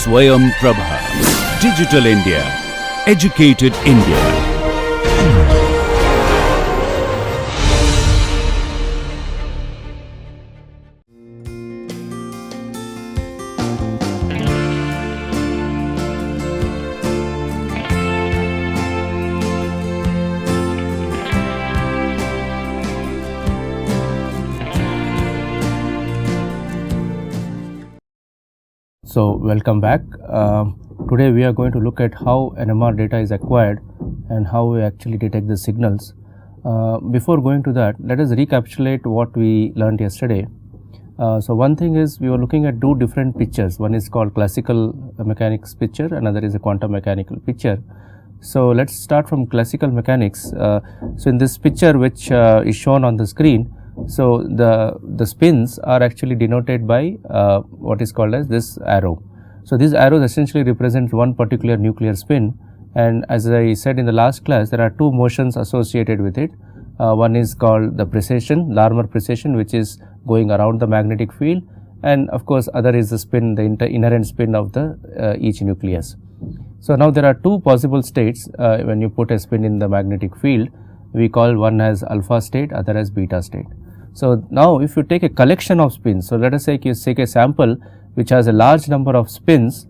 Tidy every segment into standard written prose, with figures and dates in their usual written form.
Swayam Prabha. Digital India. Educated India. So welcome back. Today we are going to look at how NMR data is acquired and how we actually detect the signals. Before going to that, let us recapitulate what we learned yesterday. So one thing is we were looking at two different pictures. One is called classical mechanics picture, another is a quantum mechanical picture. So let's start from classical mechanics. So in this picture which is shown on the screen, so the spins are actually denoted by what is called as this arrow. So these arrows essentially represent one particular nuclear spin, and as I said in the last class, there are two motions associated with it. One is called the precession, Larmor precession, which is going around the magnetic field, and of course other is the spin, the inherent spin of the each nucleus. So now there are two possible states when you put a spin in the magnetic field. We call one as alpha state, other as beta state. So now if you take a collection of spins, so let us say you take a sample which has a large number of spins,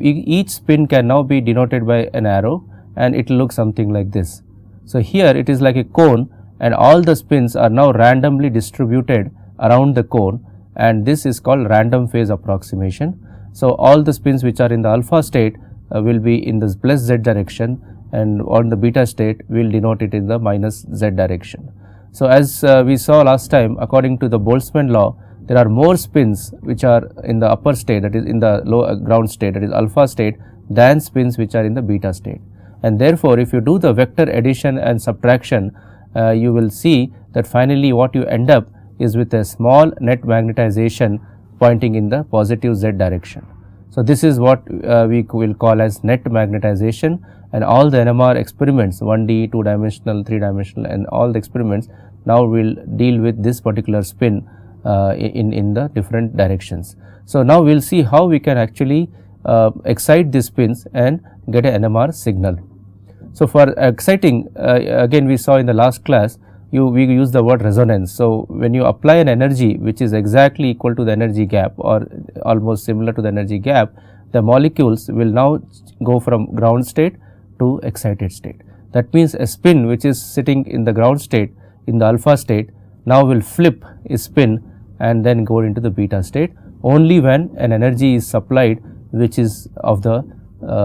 each spin can now be denoted by an arrow and it will look something like this. So here it is like a cone and all the spins are now randomly distributed around the cone, and this is called random phase approximation. So all the spins which are in the alpha state will be in the plus z direction, and on the beta state we will denote it in the minus z direction. So as we saw last time, according to the Boltzmann law, there are more spins which are in the upper state, that is in the low ground state, that is alpha state, than spins which are in the beta state. And therefore if you do the vector addition and subtraction, you will see that finally what you end up is with a small net magnetization pointing in the positive z direction. So this is what we will call as net magnetization, and all the NMR experiments, 1D, 2-dimensional, 3-dimensional, and all the experiments now will deal with this particular spin in the different directions. So now we will see how we can actually excite these spins and get an NMR signal. So for exciting, again we saw in the last class, we use the word resonance. So when you apply an energy which is exactly equal to the energy gap or almost similar to the energy gap, the molecules will now go from ground state to excited state. That means a spin which is sitting in the ground state, in the alpha state, now will flip a spin and then go into the beta state only when an energy is supplied which is of the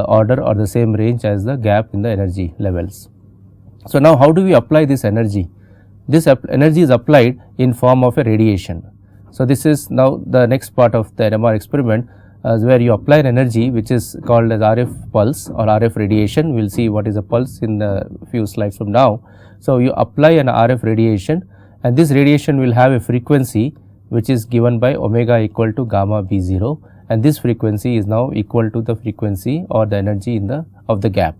order or the same range as the gap in the energy levels. So now how do we apply this energy? This energy is applied in form of a radiation. So this is now the next part of the NMR experiment, where you apply an energy which is called as RF pulse or RF radiation. We will see what is a pulse in a few slides from now. So you apply an RF radiation, and this radiation will have a frequency which is given by omega equal to gamma B0, and this frequency is now equal to the frequency or the energy in of the gap.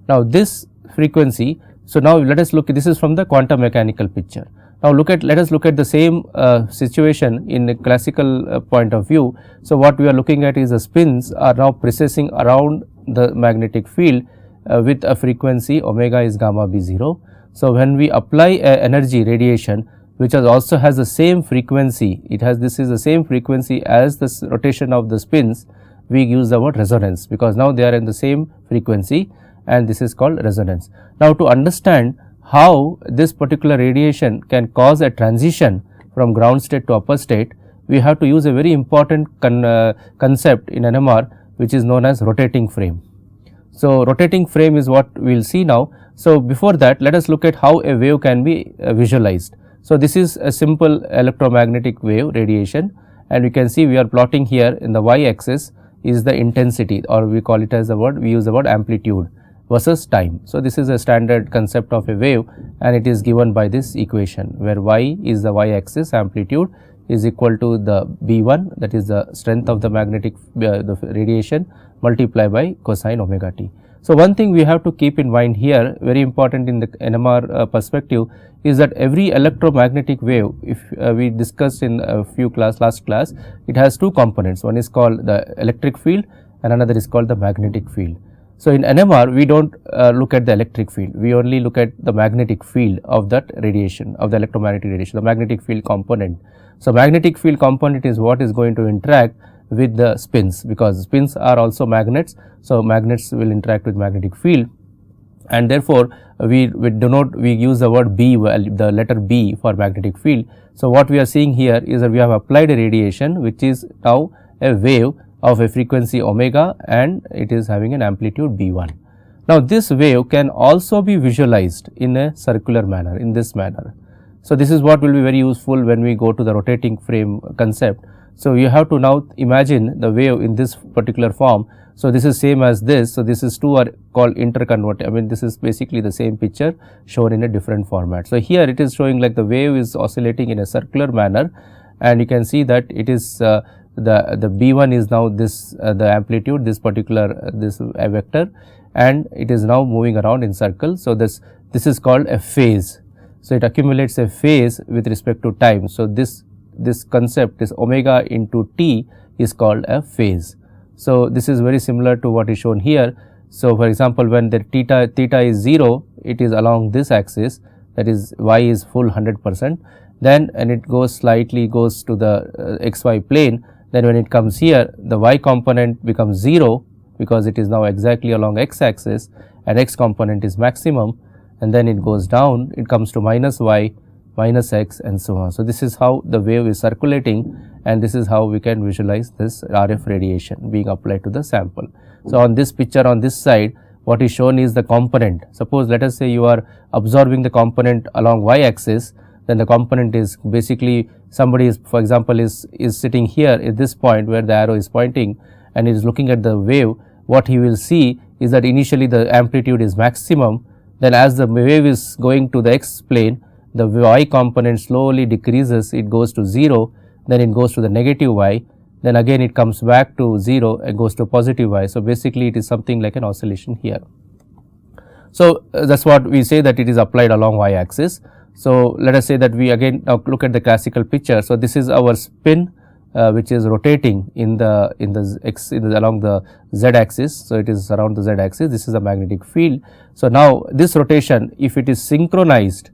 Now this frequency, so now let us look, this is from the quantum mechanical picture. Now let us look at the same situation in a classical point of view. So what we are looking at is the spins are now precessing around the magnetic field with a frequency omega is gamma B0. So when we apply a energy radiation which also has the same frequency, this is the same frequency as the rotation of the spins, we use the word resonance because now they are in the same frequency, and this is called resonance. Now to understand how this particular radiation can cause a transition from ground state to upper state, we have to use a very important concept in NMR which is known as rotating frame. So rotating frame is what we will see now. So before that, let us look at how a wave can be visualized. So this is a simple electromagnetic wave radiation, and you can see we are plotting here in the y-axis is the intensity, or we call it as we use the word amplitude versus time. So this is a standard concept of a wave, and it is given by this equation where y is the y-axis, amplitude is equal to the B1, that is the strength of the magnetic the radiation, multiplied by cosine omega t. So one thing we have to keep in mind here, very important in the NMR perspective, is that every electromagnetic wave, if we discussed in a few last class, it has two components. One is called the electric field and another is called the magnetic field. So, in NMR we do not look at the electric field, we only look at the magnetic field of that radiation, of the electromagnetic radiation, the magnetic field component. So, magnetic field component is what is going to interact with the spins, because spins are also magnets. So, magnets will interact with magnetic field, and therefore, we use the word B, the letter B for magnetic field. So, what we are seeing here is that we have applied a radiation which is now a wave of a frequency omega, and it is having an amplitude B1. Now, this wave can also be visualized in a circular manner, in this manner. So, this is what will be very useful when we go to the rotating frame concept. So, you have to now imagine the wave in this particular form. So, this is same as this. So, this is two are called interconvert. I mean, this is basically the same picture shown in a different format. So, here it is showing like the wave is oscillating in a circular manner, and you can see that it is the B1 is now this the amplitude, this particular this vector, and it is now moving around in circle. So, this is called a phase. So, it accumulates a phase with respect to time. So, this concept, this omega into t, is called a phase. So, this is very similar to what is shown here. So, for example, when the theta is 0, it is along this axis, that is y is full 100%, then and it goes slightly goes to the xy plane. Then when it comes here, the y component becomes 0, because it is now exactly along x axis, and x component is maximum, and then it goes down, it comes to minus y, minus x, and so on. So, this is how the wave is circulating, and this is how we can visualize this RF radiation being applied to the sample. So, on this picture on this side, what is shown is the component. Suppose let us say you are absorbing the component along y axis, then the component is basically somebody is, for example, is sitting here at this point where the arrow is pointing, and is looking at the wave. What he will see is that initially the amplitude is maximum, then as the wave is going to the x plane, the y component slowly decreases, it goes to 0, then it goes to the negative y, then again it comes back to 0 and goes to positive y. So, basically it is something like an oscillation here. So, that is what we say, that it is applied along y axis. So, let us say that we again now look at the classical picture. So, this is our spin which is rotating along the z axis. So, it is around the z axis, this is a magnetic field. So, now this rotation, if it is synchronized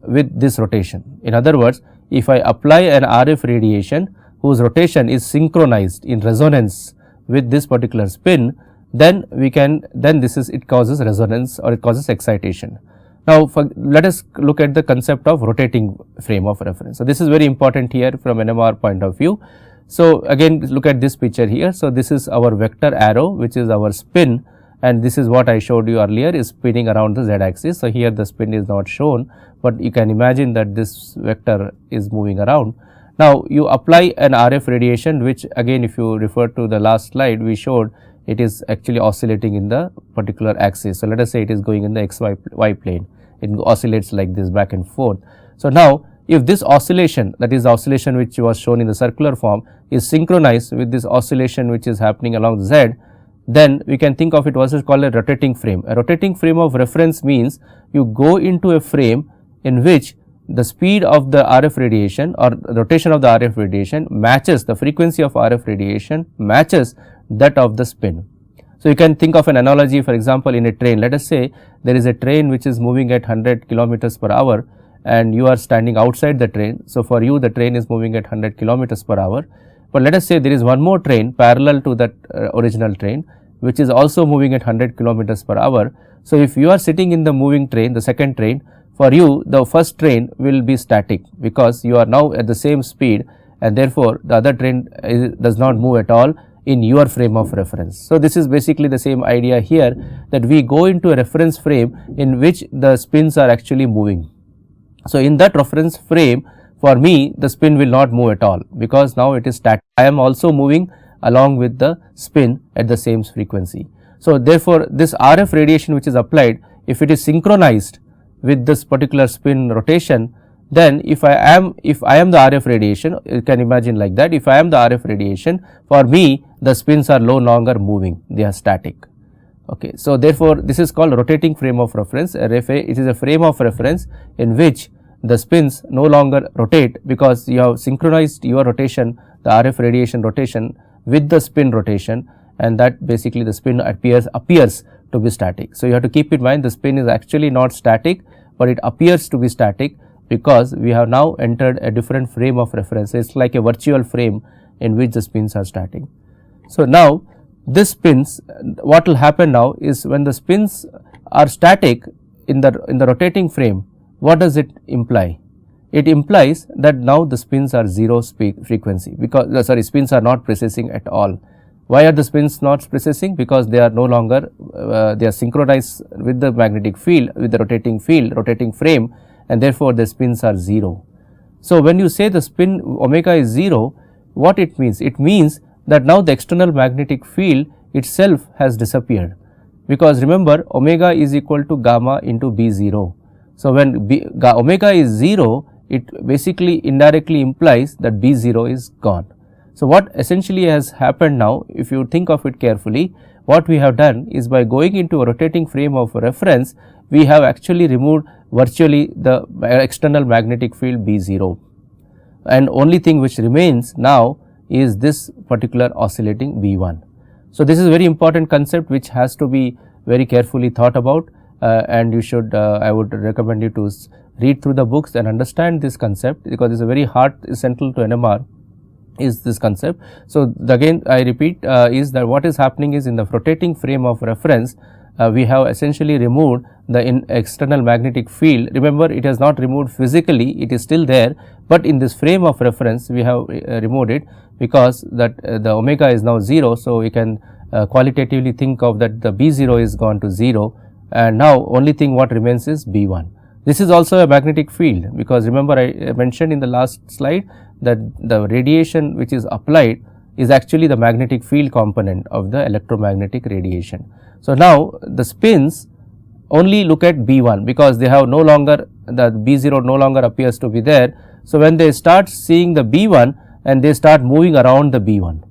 with this rotation, in other words, if I apply an RF radiation whose rotation is synchronized in resonance with this particular spin, then we can, it causes resonance, or it causes excitation. Now, let us look at the concept of rotating frame of reference. So, this is very important here from NMR point of view. So, again look at this picture here. So, this is our vector arrow, which is our spin, and this is what I showed you earlier, is spinning around the z axis. So, here the spin is not shown, but you can imagine that this vector is moving around. Now, you apply an RF radiation, which again if you refer to the last slide we showed, it is actually oscillating in the particular axis. So, let us say it is going in the y plane, it oscillates like this back and forth. So, now if this oscillation, that is the oscillation which was shown in the circular form, is synchronized with this oscillation which is happening along z, then we can think of it as called a rotating frame. A rotating frame of reference means you go into a frame in which the speed of the RF radiation, or rotation of the RF radiation, matches the frequency of RF radiation matches that of the spin. So, you can think of an analogy, for example, in a train. Let us say there is a train which is moving at 100 kilometers per hour, and you are standing outside the train. So, for you the train is moving at 100 kilometers per hour, but let us say there is one more train parallel to that original train, which is also moving at 100 kilometers per hour. So, if you are sitting in the moving train, the second train, for you the first train will be static, because you are now at the same speed, and therefore, the other train does not move at all in your frame of reference. So, this is basically the same idea here, that we go into a reference frame in which the spins are actually moving. So, in that reference frame, for me the spin will not move at all, because now it is static. I am also moving along with the spin at the same frequency. So, therefore, this RF radiation which is applied, if it is synchronized with this particular spin rotation, then if I am the RF radiation, you can imagine like that, if I am the RF radiation, for me the spins are no longer moving, they are static. Okay. So, therefore, this is called rotating frame of reference. It is a frame of reference in which the spins no longer rotate, because you have synchronized your rotation, the RF radiation rotation, with the spin rotation, and that basically the spin appears to be static. So, you have to keep in mind the spin is actually not static, but it appears to be static because we have now entered a different frame of reference. It is like a virtual frame in which the spins are static. So, now this spins, what will happen now is when the spins are static in the rotating frame, what does it imply? It implies that now the spins are 0 frequency, because spins are not precessing at all. Why are the spins not precessing? Because they are no longer they are synchronized with the magnetic field, with the rotating frame, and therefore the spins are 0. So, when you say the spin omega is 0, what it means? It means that now the external magnetic field itself has disappeared, because remember omega is equal to gamma into B0. So, when omega is 0, it basically indirectly implies that B0 is gone. So, what essentially has happened now, if you think of it carefully, what we have done is by going into a rotating frame of reference, we have actually removed virtually the external magnetic field B0, and only thing which remains now is this particular oscillating B1. So, this is a very important concept which has to be very carefully thought about, and you should I would recommend you to read through the books and understand this concept, because it is a very hard central to NMR is this concept. So, again I repeat is that what is happening is in the rotating frame of reference, we have essentially removed the external magnetic field. Remember, it has not removed physically, it is still there, but in this frame of reference we have removed it, because that the omega is now 0. So, we can qualitatively think of that the B0 is gone to 0, and now only thing what remains is B1. This is also a magnetic field, because remember I mentioned in the last slide that the radiation which is applied is actually the magnetic field component of the electromagnetic radiation. So, now the spins only look at B1, because they have no longer, the B0 no longer appears to be there. So, when they start seeing the B1 and they start moving around the B1,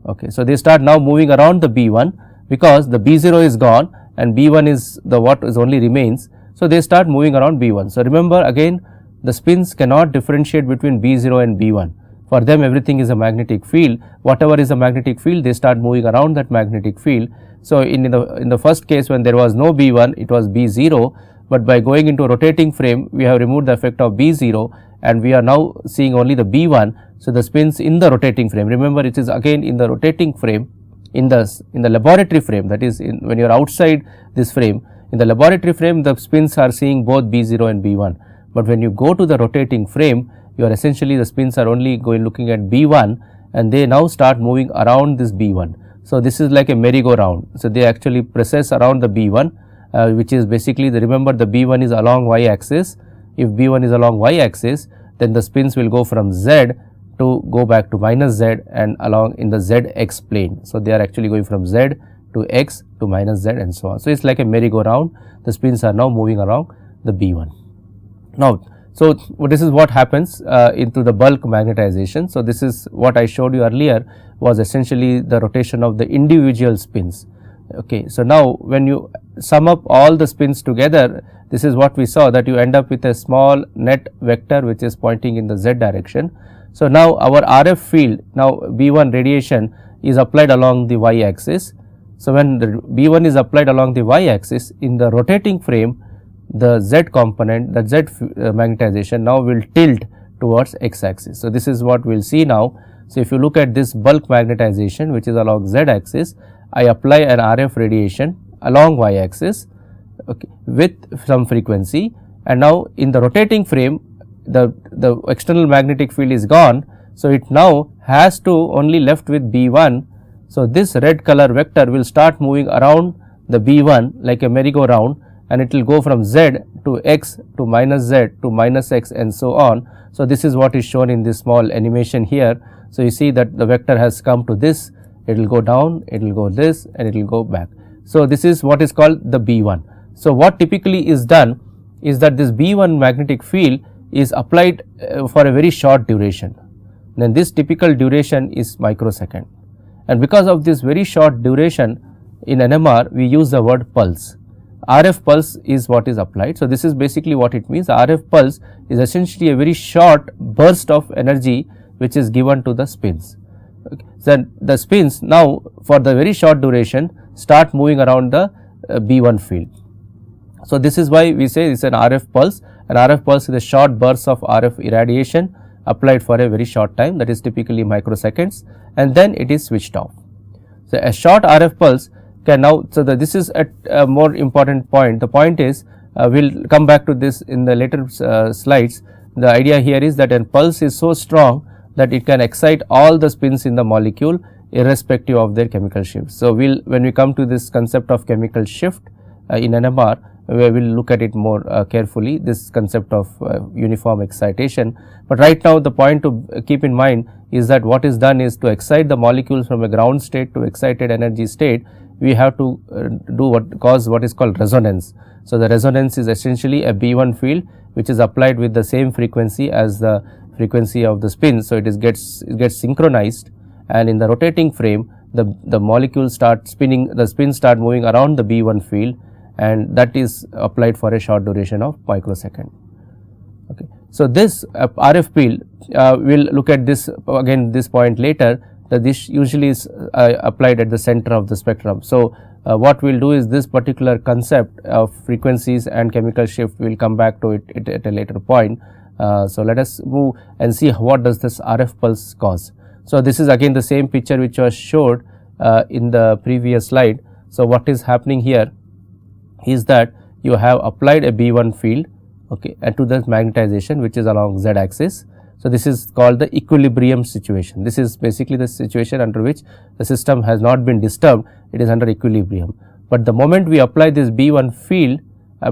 okay. So, they start now moving around the B1, because the B0 is gone and B1 is the what is only remains. So, they start moving around B1. So, remember again the spins cannot differentiate between B0 and B1. For them everything is a magnetic field, whatever is a magnetic field they start moving around that magnetic field. So, in the first case when there was no B1, it was B0, but by going into a rotating frame we have removed the effect of B0 and we are now seeing only the B1. So, the spins in the rotating frame, remember it is again in the rotating frame, in the laboratory frame, that is when you are outside this frame, in the laboratory frame the spins are seeing both B0 and B1, but when you go to the rotating frame, you are essentially the spins are only looking at B1 and they now start moving around this B1. So, this is like a merry-go-round. So, they actually precess around the B1, which is basically remember the B1 is along y axis. If B1 is along y axis, then the spins will go from Z to go back to minus Z and along in the ZX plane. So, they are actually going from Z to X to minus Z and so on. So, it is like a merry-go-round, the spins are now moving around the B1. Now, so this is what happens into the bulk magnetization. So, this is what I showed you earlier was essentially the rotation of the individual spins. Okay. So, now when you sum up all the spins together, this is what we saw, that you end up with a small net vector which is pointing in the Z direction. So, now our RF field, now B1 radiation is applied along the y axis. So, when the B1 is applied along the y axis, in the rotating frame the Z component, the Z magnetization now will tilt towards x axis. So, this is what we will see now. So, if you look at this bulk magnetization which is along Z axis, I apply an RF radiation along y axis, okay, with some frequency, and now in the rotating frame the external magnetic field is gone. So, it now has to only left with B1. So, this red color vector will start moving around the B1 like a merry-go-round, and it will go from Z to X to minus Z to minus X and so on. So, this is what is shown in this small animation here. So, you see that the vector has come to this, it will go down, it will go this and it will go back. So, this is what is called the B1. So, what typically is done is that this B1 magnetic field is applied for a very short duration, then this typical duration is microsecond, and because of this very short duration in NMR we use the word pulse. RF pulse is what is applied. So, this is basically what it means. RF pulse is essentially a very short burst of energy which is given to the spins. then the spins now for the very short duration start moving around the B1 field. So, this is why we say it is an RF pulse. An RF pulse is a short burst of RF irradiation applied for a very short time, that is typically microseconds, and then it is switched off. So, a short RF pulse can now, so this is a more important point. The point is, we will come back to this in the later slides. The idea here is that a pulse is so strong that it can excite all the spins in the molecule irrespective of their chemical shift. So, when we come to this concept of chemical shift in NMR, we will look at it more carefully, this concept of uniform excitation. But right now the point to keep in mind is that what is done is to excite the molecules from a ground state to excited energy state, we have to cause what is called resonance. So, the resonance is essentially a B1 field which is applied with the same frequency as the frequency of the spin. So, it gets synchronized, and in the rotating frame the molecules start spinning, the spins start moving around the B1 field, and that is applied for a short duration of microsecond. Okay. So, this RF field we will look at this again this point later, that this usually is applied at the center of the spectrum. So, what we will do is this particular concept of frequencies and chemical shift, we will come back to it at a later point. So, let us move and see what does this RF pulse cause. So, this is again the same picture which was showed in the previous slide. So, what is happening here is that you have applied a B1 field, okay, and to the magnetization which is along z axis. So, this is called the equilibrium situation. This is basically the situation under which the system has not been disturbed, it is under equilibrium. But the moment we apply this B1 field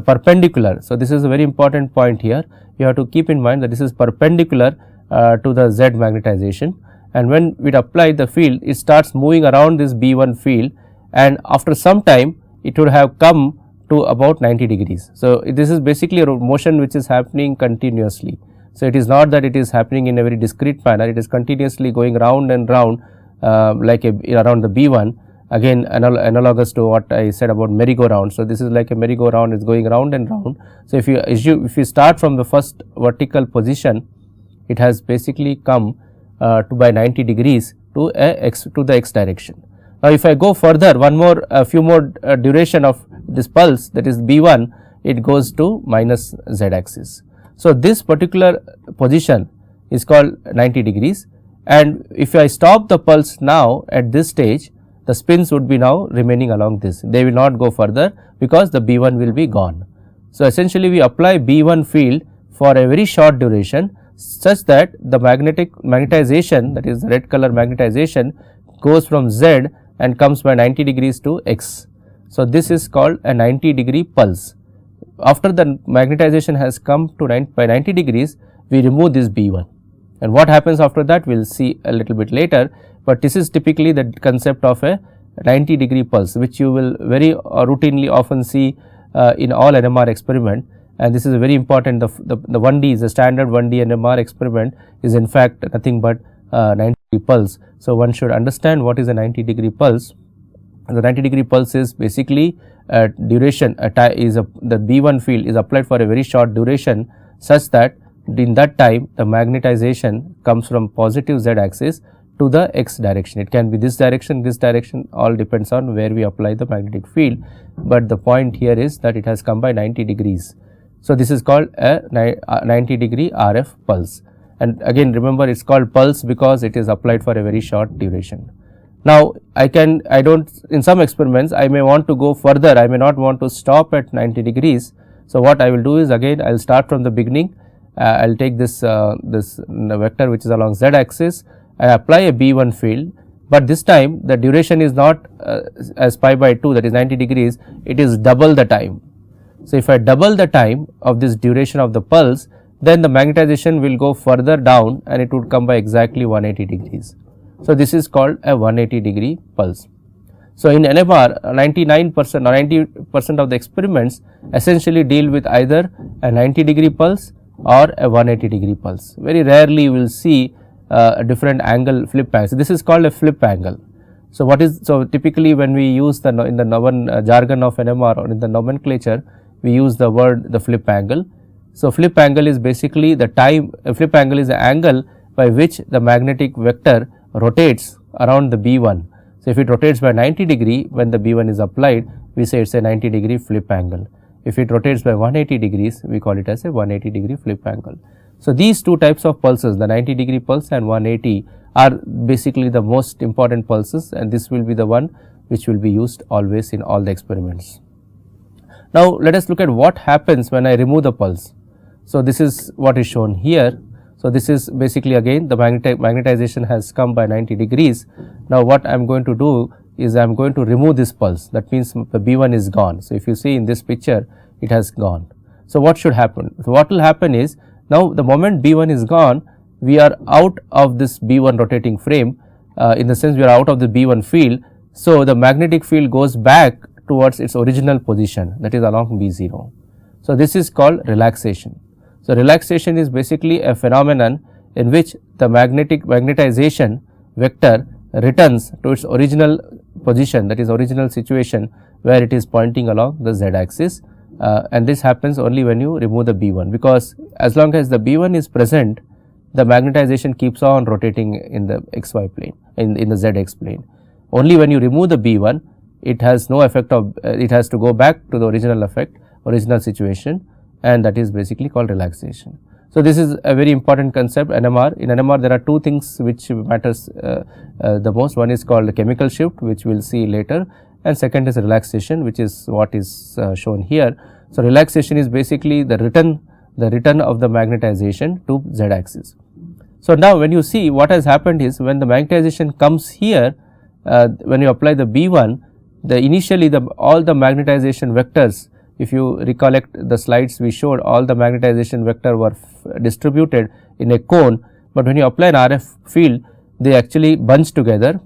perpendicular, so this is a very important point here, you have to keep in mind that this is perpendicular to the z magnetization, and when we apply the field, it starts moving around this B1 field, and after some time it would have come to about 90 degrees. So, this is basically a motion which is happening continuously. So, it is not that it is happening in a very discrete manner, it is continuously going round and round like around the B1, again analogous to what I said about merry-go-round. So, this is like a merry-go-round, it is going round and round. So, if you start from the first vertical position, it has basically come to by 90 degrees to the x direction. Now, if I go further a few more duration of this pulse, that is B1, it goes to minus z axis. So, this particular position is called 90 degrees, and if I stop the pulse now at this stage, the spins would be now remaining along this, they will not go further because the B1 will be gone. So, essentially we apply B1 field for a very short duration such that the magnetization, that is the red color magnetization, goes from z and comes by 90 degrees to x. So, this is called a 90 degree pulse. After the magnetization has come to by 90 degrees, we remove this B1, and what happens after that we will see a little bit later, but this is typically the concept of a 90 degree pulse, which you will very routinely often see in all NMR experiment, and this is a very important. The 1D is the standard 1D NMR experiment is in fact nothing but 90 degree pulse. So, one should understand what is a 90 degree pulse. The 90 degree pulse is basically duration, the B1 field is applied for a very short duration such that in that time the magnetization comes from positive z axis to the x direction. It can be this direction, all depends on where we apply the magnetic field, but the point here is that it has come by 90 degrees. So, this is called a 90 degree RF pulse, and again remember it is called pulse because it is applied for a very short duration. Now, in some experiments I may want to go further, I may not want to stop at 90 degrees. So, what I will do is again I will start from the beginning, I will take this vector which is along z axis, I apply a B1 field, but this time the duration is not as pi by 2, that is 90 degrees, it is double the time. So, if I double the time of this duration of the pulse, then the magnetization will go further down and it would come by exactly 180 degrees. So, this is called a 180 degree pulse. So, in NMR 99% or 90% of the experiments essentially deal with either a 90 degree pulse or a 180 degree pulse. Very rarely you will see a different angle flip angle. So, this is called a flip angle. So, typically when we use in the jargon of NMR or in the nomenclature, we use the word the flip angle. So, flip angle is basically the time, flip angle is the angle by which the magnetic vector rotates around the B1. So, if it rotates by 90 degree when the B1 is applied, we say it is a 90 degree flip angle. If it rotates by 180 degrees, we call it as a 180 degree flip angle. So, these two types of pulses, the 90 degree pulse and 180, are basically the most important pulses, and this will be the one which will be used always in all the experiments. Now, let us look at what happens when I remove the pulse. So, this is what is shown here. So, this is basically again the magnetization has come by 90 degrees. Now, what I am going to do is I am going to remove this pulse, that means the B1 is gone. So, if you see in this picture, it has gone. So, what should happen? So, what will happen is, now the moment B1 is gone, we are out of this B1 rotating frame, in the sense we are out of the B1 field. So, the magnetic field goes back towards its original position, that is along B0. So, this is called relaxation. So, relaxation is basically a phenomenon in which the magnetization vector returns to its original position, that is original situation where it is pointing along the z axis, and this happens only when you remove the B1, because as long as the B1 is present, the magnetization keeps on rotating in the xy plane, in the zx plane. Only when you remove the B1, it has no effect of, it has to go back to the original situation, and that is basically called relaxation. So, this is a very important concept, NMR. In NMR, there are two things which matters the most. One is called chemical shift, which we will see later, and second is relaxation, which is what is shown here. So, relaxation is basically the return of the magnetization to z axis. So, now when you see what has happened is, when the magnetization comes here, when you apply the B1, initially all the magnetization vectors, if you recollect the slides we showed, all the magnetization vector were distributed in a cone, but when you apply an RF field, they actually bunch together,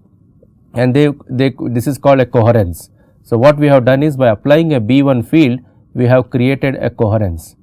and this is called a coherence. So, what we have done is, by applying a B1 field, we have created a coherence.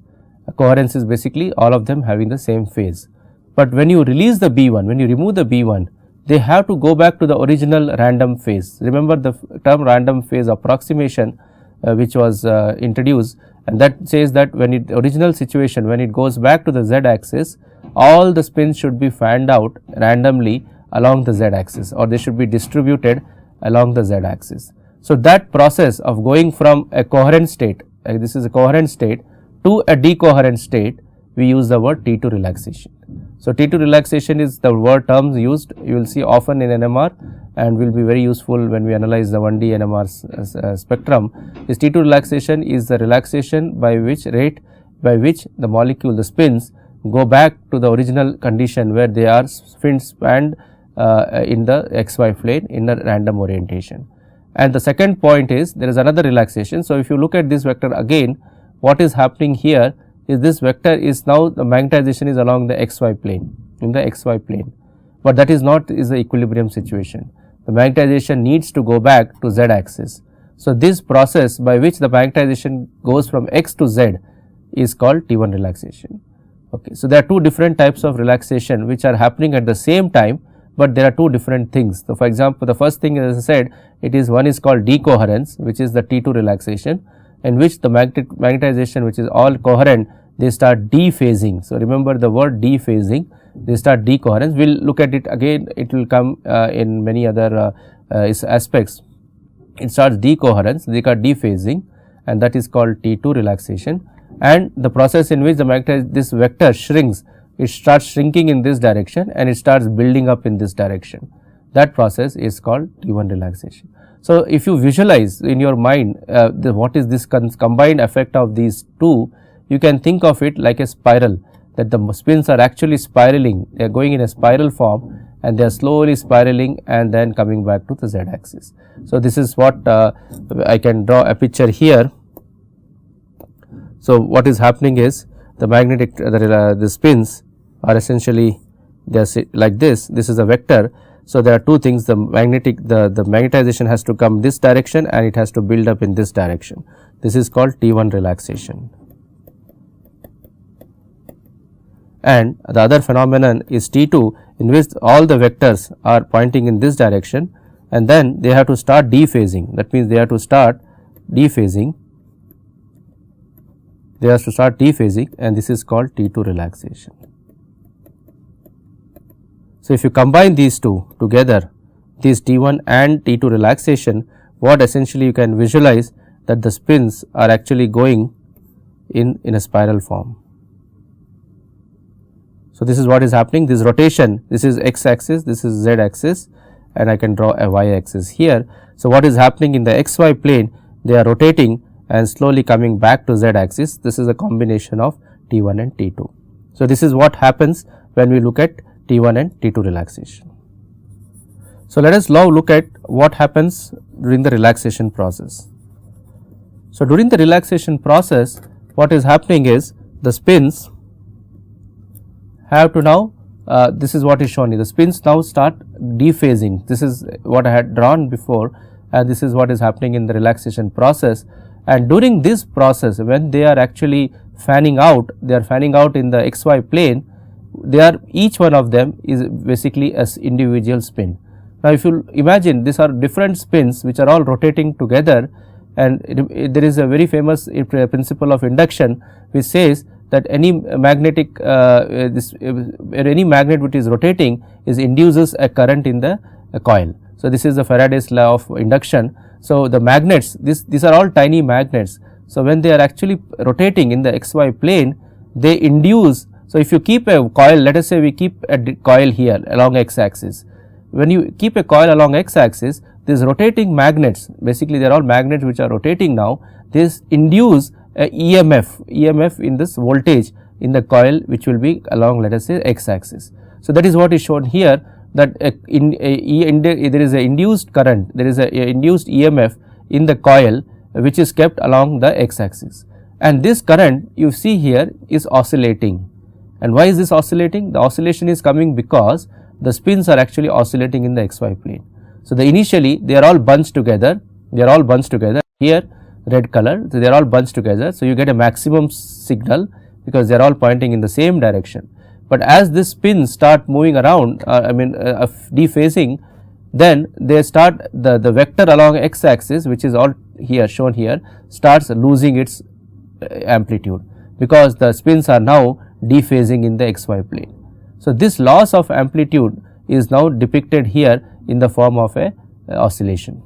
A coherence is basically all of them having the same phase. But when you release the B1, when you remove the B1, they have to go back to the original random phase. Remember the term random phase approximation which was introduced, and that says that when original situation, when it goes back to the z axis, all the spins should be fanned out randomly along the z axis, or they should be distributed along the z axis. So, that process of going from a coherent state, this is a coherent state, to a decoherent state, we use the word T2 relaxation. So, T2 relaxation is the word terms used, you will see often in NMR, and will be very useful when we analyze the 1D NMR spectrum. This T2 relaxation is the relaxation by which the molecule, the spins, go back to the original condition where they are spanned in the xy plane in a random orientation. And the second point is, there is another relaxation. So, if you look at this vector again, what is happening here is, this vector is now the magnetization is along the xy plane, in the xy plane, but that is not the equilibrium situation. The magnetization needs to go back to z axis. So, this process by which the magnetization goes from x to z is called T1 relaxation. Okay. So, there are two different types of relaxation which are happening at the same time, but there are two different things. So, for example, the first thing, as I said, one is called decoherence, which is the T2 relaxation, in which the magnetization, which is all coherent, they start dephasing. So, remember the word dephasing, they start decoherence. We will look at it again, it will come in many other aspects. It starts decoherence, they got dephasing, and that is called T2 relaxation. And the process in which this vector shrinks, it starts shrinking in this direction and it starts building up in this direction. That process is called T1 relaxation. So, if you visualize in your mind what is this combined effect of these two, you can think of it like a spiral, that the spins are actually spiraling, they are going in a spiral form and they are slowly spiraling and then coming back to the z axis. So, this is what I can draw a picture here. So, what is happening is, the spins are essentially, they are like this is a vector. So, there are two things, the magnetization has to come this direction and it has to build up in this direction. This is called T1 relaxation. And the other phenomenon is T2, in which all the vectors are pointing in this direction and then they have to start dephasing. That means, they have to start dephasing, and this is called T2 relaxation. So, if you combine these two together, this T1 and T2 relaxation, what essentially you can visualize that the spins are actually going in a spiral form. So, this is what is happening, this rotation, this is x axis, this is z axis, and I can draw a y axis here. So, what is happening in the xy plane, they are rotating and slowly coming back to z axis. This is a combination of T1 and T2. So, this is what happens when we look at T1 and T2 relaxation. So, let us now look at what happens during the relaxation process. So, during the relaxation process, what is happening is the spins have to now, this is what is shown here, the spins now start dephasing. This is what I had drawn before, and this is what is happening in the relaxation process. And during this process, when they are actually fanning out, they are fanning out in the xy plane, they are, each one of them is basically as individual spin. Now, if you imagine, these are different spins which are all rotating together, and there is a very famous principle of induction which says that any magnetic any magnet which is rotating induces a current in the coil. So, this is the Faraday's law of induction. So, the magnets, these are all tiny magnets. So, when they are actually rotating in the xy plane, they induce. So, if you keep a coil, let us say we keep a coil here along x axis. When you keep a coil along x axis, these rotating magnets, basically they are all magnets which are rotating now, this induce a EMF in this voltage in the coil, which will be along, let us say, x axis. So, that is what is shown here, that there is a induced current, there is a induced EMF in the coil which is kept along the x axis, and this current you see here is oscillating. And why is this oscillating? The oscillation is coming because the spins are actually oscillating in the xy plane. So, initially they are all bunched together, here red color, so they are all bunched together. So, you get a maximum signal because they are all pointing in the same direction. But as this spins start moving around, dephasing, then they start the vector along x axis, which is all here shown here, starts losing its amplitude because the spins are now dephasing in the xy plane. So, this loss of amplitude is now depicted here in the form of a oscillation.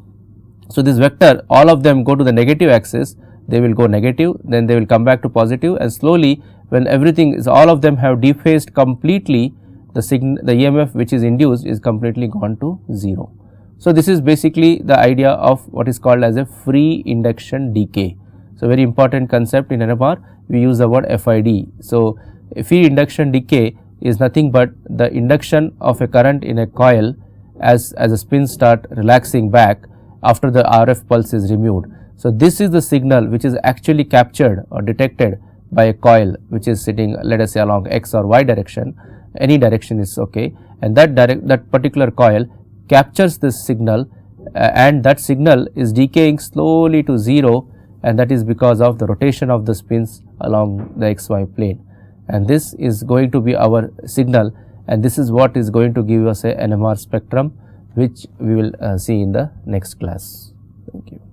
So, this vector, all of them go to the negative axis, they will go negative, then they will come back to positive, and slowly when everything is, all of them have dephased completely, the EMF which is induced is completely gone to 0. So, this is basically the idea of what is called as a free induction decay. So, very important concept in NMR, we use the word FID. So, free induction decay is nothing but the induction of a current in a coil as the spins start relaxing back after the RF pulse is removed. So, this is the signal which is actually captured or detected by a coil which is sitting, let us say, along x or y direction, any direction is okay, and that particular coil captures this signal, and that signal is decaying slowly to 0, and that is because of the rotation of the spins along the xy plane. And this is going to be our signal, and this is what is going to give us a NMR spectrum, which we will see in the next class. Thank you.